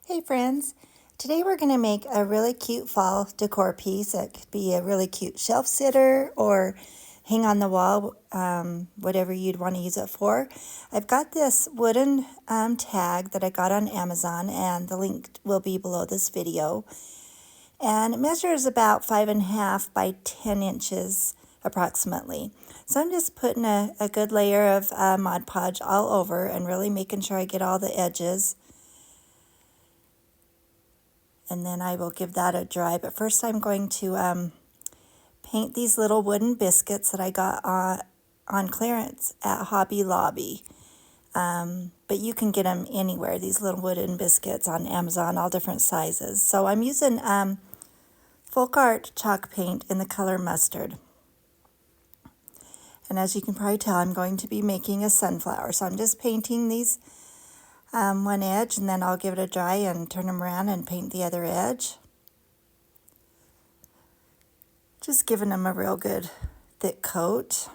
Hey friends, today we're going to make a really cute fall decor piece. It could be a really cute shelf sitter or hang on the wall, whatever you'd want to use it for. I've got this wooden tag that I got on Amazon, and the link will be below this video. And it measures about 5.5 by 10 inches approximately. So I'm just putting a good layer of Mod Podge all over and really making sure I get all the edges. And then I will give that a dry. But first I'm going to paint these little wooden biscuits that I got on clearance at Hobby Lobby. But you can get them anywhere, these little wooden biscuits on Amazon, all different sizes. So I'm using Folk Art chalk paint in the color mustard. And as you can probably tell, I'm going to be making a sunflower. So I'm just painting these one edge, and then I'll give it a dry and turn them around and paint the other edge. Just giving them a real good thick coat.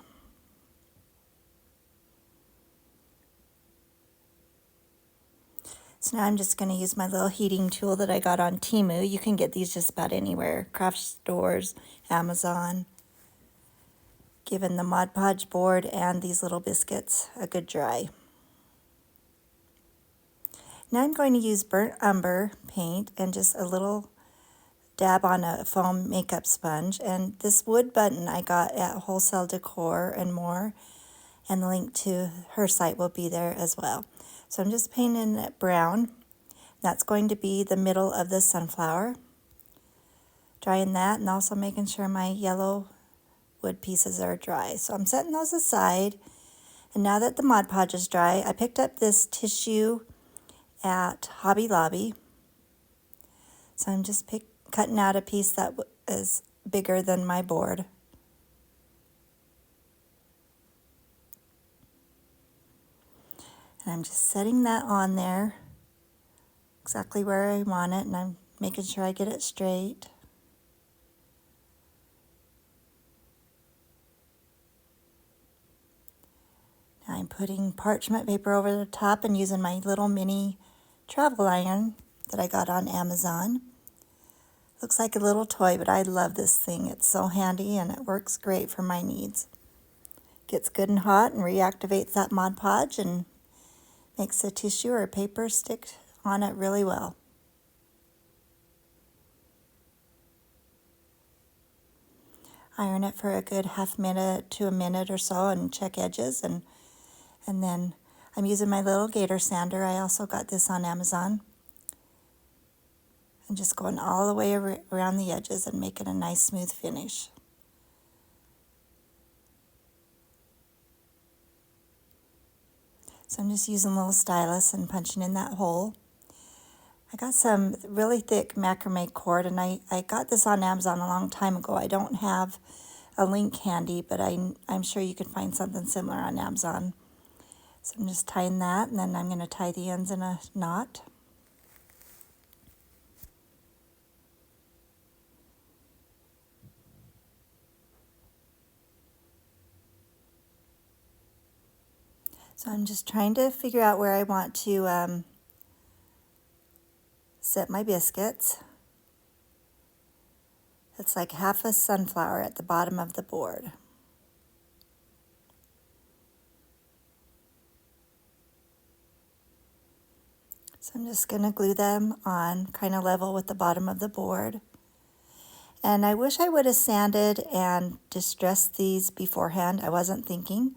So now I'm just going to use my little heating tool that I got on Temu. You can get these just about anywhere, craft stores, Amazon. Giving the Mod Podge board and these little biscuits a good dry. Now I'm going to use burnt umber paint and just a little dab on a foam makeup sponge. And this wood button I got at Wholesale Decor and More, and the link to her site will be there as well. So I'm just painting it brown. That's going to be the middle of the sunflower. Drying that and also making sure my yellow wood pieces are dry. So I'm setting those aside. And now that the Mod Podge is dry, I picked up this tissue at Hobby Lobby. So I'm just cutting out a piece that is bigger than my board. And I'm just setting that on there exactly where I want it, and I'm making sure I get it straight. Now I'm putting parchment paper over the top and using my little mini travel iron that I got on Amazon. Looks like a little toy, but I love this thing. It's so handy and it works great for my needs. Gets good and hot and reactivates that Mod Podge and makes the tissue or paper stick on it really well. Iron it for a good half minute to a minute or so and check edges, and then I'm using my little gator sander. I also got this on Amazon. And just going all the way around the edges and making a nice smooth finish. So I'm just using a little stylus and punching in that hole. I got some really thick macrame cord, and I got this on Amazon a long time ago. I don't have a link handy, but I'm sure you can find something similar on Amazon. So I'm just tying that, and then I'm going to tie the ends in a knot. So I'm just trying to figure out where I want to set my biscuits. It's like half a sunflower at the bottom of the board. So I'm just going to glue them on kind of level with the bottom of the board. And I wish I would have sanded and distressed these beforehand. I wasn't thinking.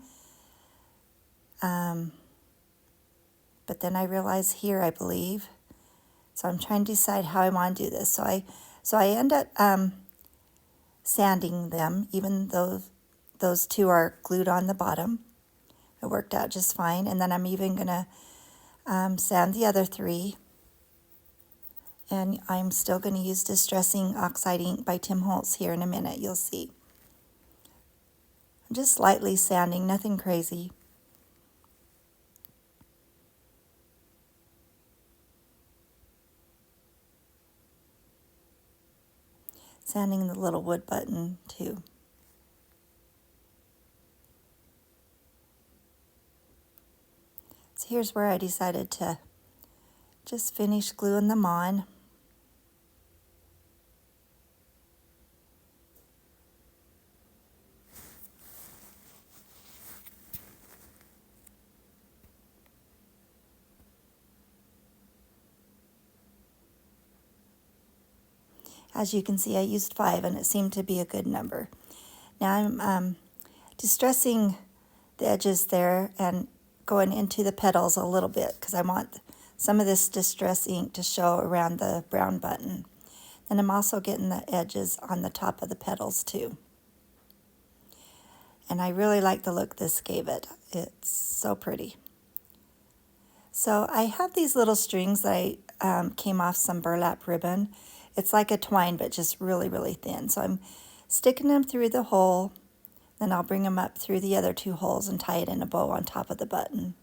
But then I realized here, I believe. So I'm trying to decide how I want to do this. So I end up sanding them, even though those two are glued on the bottom. It worked out just fine. And then I'm even going to sand the other three. And I'm still going to use Distressing Oxide Ink by Tim Holtz here in a minute. You'll see. I'm just slightly sanding, nothing crazy. Sanding the little wood button too. So here's where I decided to Just finished gluing them on. As you can see, I used 5 and it seemed to be a good number. Now I'm distressing the edges there and going into the petals a little bit because I want some of this distress ink to show around the brown button. And I'm also getting the edges on the top of the petals too. And I really like the look this gave it. It's so pretty. So I have these little strings that I came off some burlap ribbon. It's like a twine, but just really, really thin. So I'm sticking them through the hole, then I'll bring them up through the other 2 holes and tie it in a bow on top of the button.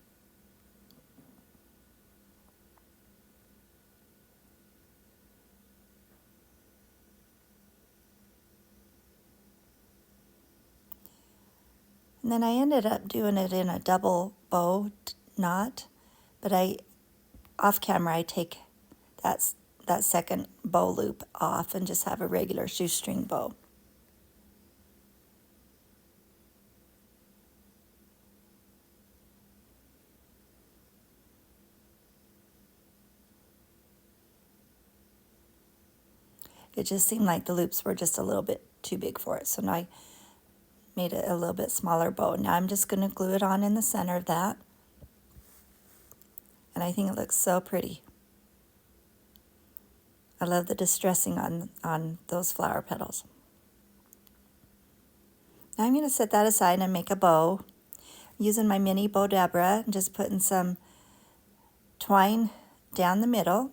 And then I ended up doing it in a double bow knot, but off camera I take that second bow loop off and just have a regular shoestring bow. It just seemed like the loops were just a little bit too big for it, so now I made it a little bit smaller bow. Now I'm just going to glue it on in the center of that, and I think it looks so pretty. I love the distressing on those flower petals. Now I'm going to set that aside and make a bow using my mini bow dabra and just putting some twine down the middle,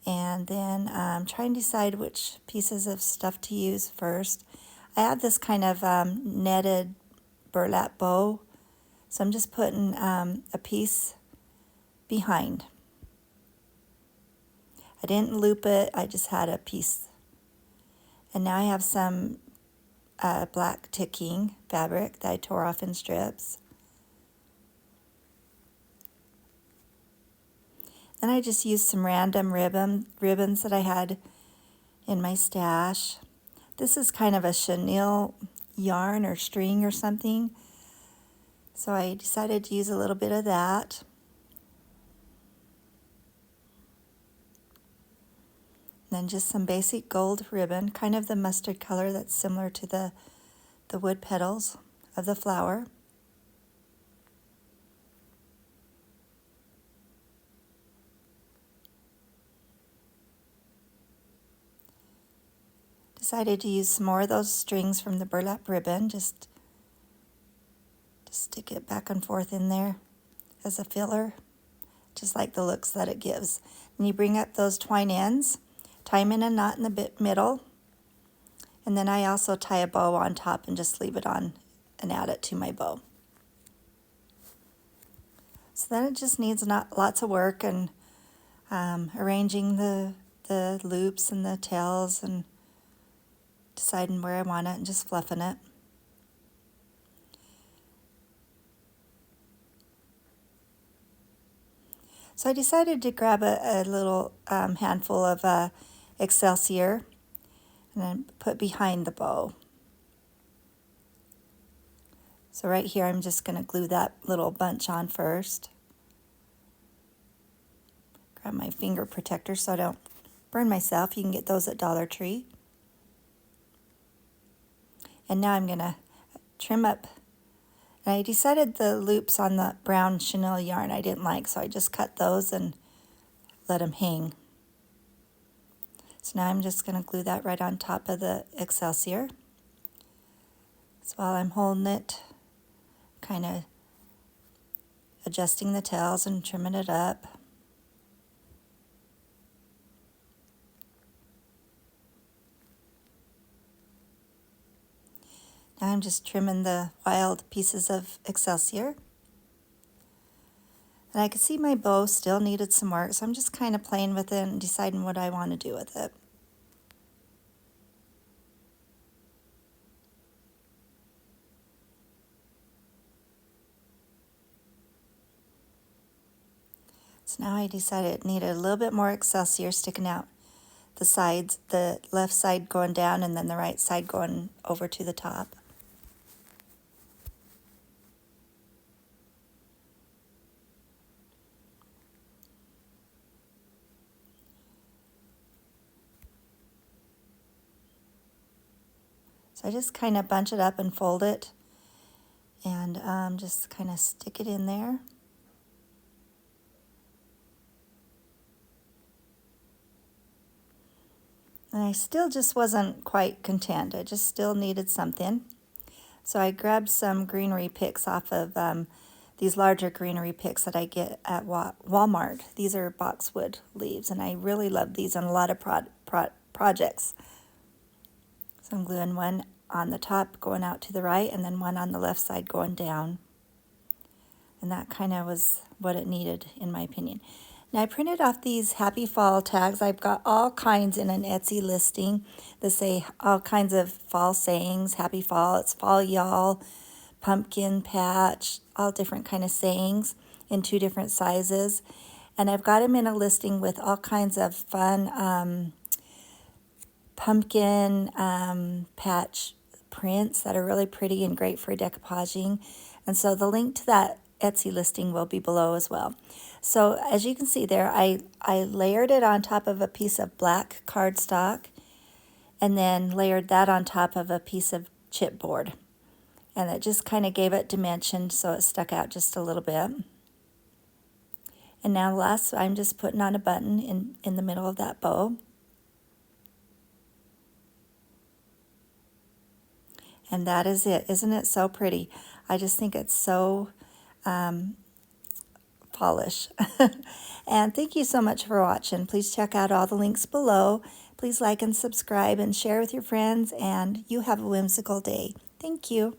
and then trying to decide which pieces of stuff to use first. I have this kind of netted burlap bow, so I'm just putting a piece behind. I didn't loop it, I just had a piece. And now I have some black ticking fabric that I tore off in strips. Then I just used some random ribbons that I had in my stash. This is kind of a chenille yarn or string or something, so I decided to use a little bit of that. Then just some basic gold ribbon, kind of the mustard color that's similar to the wood petals of the flower. Decided to use some more of those strings from the burlap ribbon, just to stick it back and forth in there as a filler. Just like the looks that it gives. And you bring up those twine ends, tie them in a knot in the middle, and then I also tie a bow on top and just leave it on and add it to my bow. So then it just needs lots of work and arranging the loops and the tails and deciding where I want it and just fluffing it. So I decided to grab a little handful of Excelsior and then put behind the bow. So right here I'm just going to glue that little bunch on first. Grab my finger protector so I don't burn myself. You can get those at Dollar Tree. And now I'm going to trim up. And I decided the loops on the brown chenille yarn I didn't like, so I just cut those and let them hang. So now I'm just going to glue that right on top of the Excelsior. So while I'm holding it, kind of adjusting the tails and trimming it up. Now I'm just trimming the wild pieces of Excelsior. And I could see my bow still needed some work, so I'm just kind of playing with it and deciding what I want to do with it. So So now I decided it needed a little bit more Excelsior sticking out the sides, the left side going down and then the right side going over to the top. So I just kind of bunch it up and fold it and just kind of stick it in there. And I still just wasn't quite content. I just still needed something. So I grabbed some greenery picks off of these larger greenery picks that I get at Walmart. These are boxwood leaves, and I really love these on a lot of projects. So I'm gluing one on the top going out to the right, and then one on the left side going down. And that kind of was what it needed, in my opinion. Now I printed off these Happy Fall tags. I've got all kinds in an Etsy listing that say all kinds of fall sayings. Happy Fall, it's fall y'all, pumpkin patch, all different kind of sayings in 2 different sizes. And I've got them in a listing with all kinds of fun pumpkin patch prints that are really pretty and great for decoupaging. And so the link to that Etsy listing will be below as well. So as you can see there, I layered it on top of a piece of black cardstock and then layered that on top of a piece of chipboard. And it just kind of gave it dimension so it stuck out just a little bit. And now last, I'm just putting on a button in the middle of that bow. And that is it. Isn't it so pretty? I just think it's so polish. And thank you so much for watching. Please check out all the links below. Please like and subscribe and share with your friends. And you have a whimsical day. Thank you.